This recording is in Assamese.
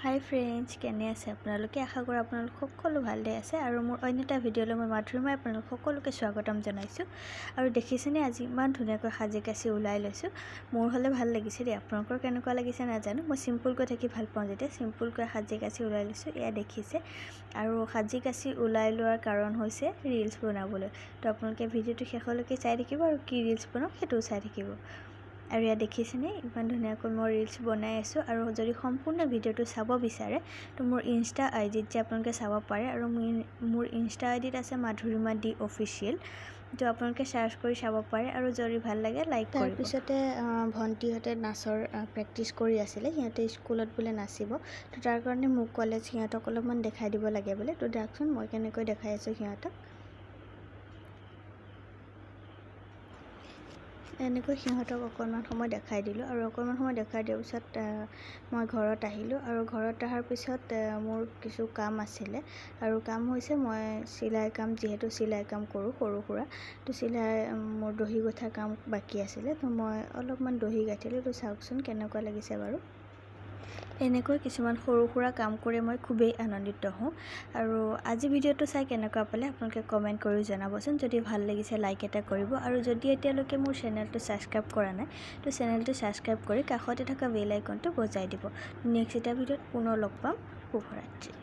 হাই ফ্ৰেণ্ডছ, কেনে আছে আপোনালোকে? আশা কৰোঁ আপোনালোক সকলো ভালে আছে। আৰু মোৰ অন্য এটা ভিডিঅ'লৈ মই মাধুৰীমাই আপোনালোক সকলোকে স্বাগতম জনাইছোঁ। আৰু দেখিছেনে আজি ইমান ধুনীয়াকৈ সাজি কাচি ওলাই লৈছোঁ। মোৰ হ'লে ভাল লাগিছে দেই, আপোনালোকৰ কেনেকুৱা লাগিছে নাজানো। মই চিম্পুলকৈ থাকি ভাল পাওঁ, যেতিয়া চিম্পুলকৈ সাজি কাচি ওলাই লৈছোঁ। এয়া দেখিছে। আৰু সাজি কাচি ওলাই লোৱাৰ কাৰণ হৈছে ৰিলছ বনাবলৈ। তো আপোনালোকে ভিডিঅ'টো শেষলৈকে চাই থাকিব আৰু কি ৰিলছ বনাওঁ সেইটোও চাই থাকিব। আৰু ইয়াত দেখিছেনে ইমান ধুনীয়াকৈ মই ৰিলছ বনাই আছোঁ। আৰু যদি সম্পূৰ্ণ ভিডিঅ'টো চাব বিচাৰে তো মোৰ ইনষ্টা আইডিত যে আপোনালোকে চাব পাৰে। আৰু মোৰ ইনষ্টা আইডিত আছে মাধুৰীমা ডি অফিচিয়েল, তো আপোনালোকে চাৰ্চ কৰি চাব পাৰে। আৰু যদি ভাল লাগে লাইক কৰিব। তাৰপিছতে ভণ্টিহঁতে নাচৰ প্ৰেক্টিছ কৰি আছিলে, সিহঁতে স্কুলত বোলে নাচিব। তো তাৰ কাৰণে মোক ক'লে সিহঁতক অলপমান দেখাই দিব লাগে বোলে। তো দিয়কচোন মই কেনেকৈ দেখাই আছোঁ সিহঁতক। এনেকৈ সিহঁতক অকণমান সময় দেখাই দিলোঁ। আৰু অকণমান সময় দেখাই দিয়াৰ পিছত মই ঘৰত আহিলোঁ। আৰু ঘৰত অহাৰ পিছত মোৰ কিছু কাম আছিলে। আৰু কাম হৈছে মই চিলাই কাম, যিহেতু চিলাই কাম কৰোঁ সৰু সুৰা, তো চিলাই মোৰ দহি গোঁঠা কাম বাকী আছিলে। তো মই অলপমান দহি গাঁঠিলোঁ। তো চাওকচোন কেনেকুৱা লাগিছে বাৰু। এনেকৈ কিছুমান সৰু সুৰা কাম কৰি মই খুবেই আনন্দিত হওঁ। আৰু আজি ভিডিঅ'টো চাই কেনেকুৱা পালে আপোনালোকে কমেণ্ট কৰি জনাবচোন। যদি ভাল লাগিছে লাইক এটা কৰিব। আৰু যদি এতিয়ালৈকে মোৰ চেনেলটো ছাবস্ক্ৰাইব কৰা নাই তো চেনেলটো ছাবস্ক্ৰাইব কৰি কাষতে থকা বেল আইকনটো বজাই দিব। নেক্সট এটা ভিডিঅ'ত পুনৰ লগ পাম। শুভৰাত্ৰি।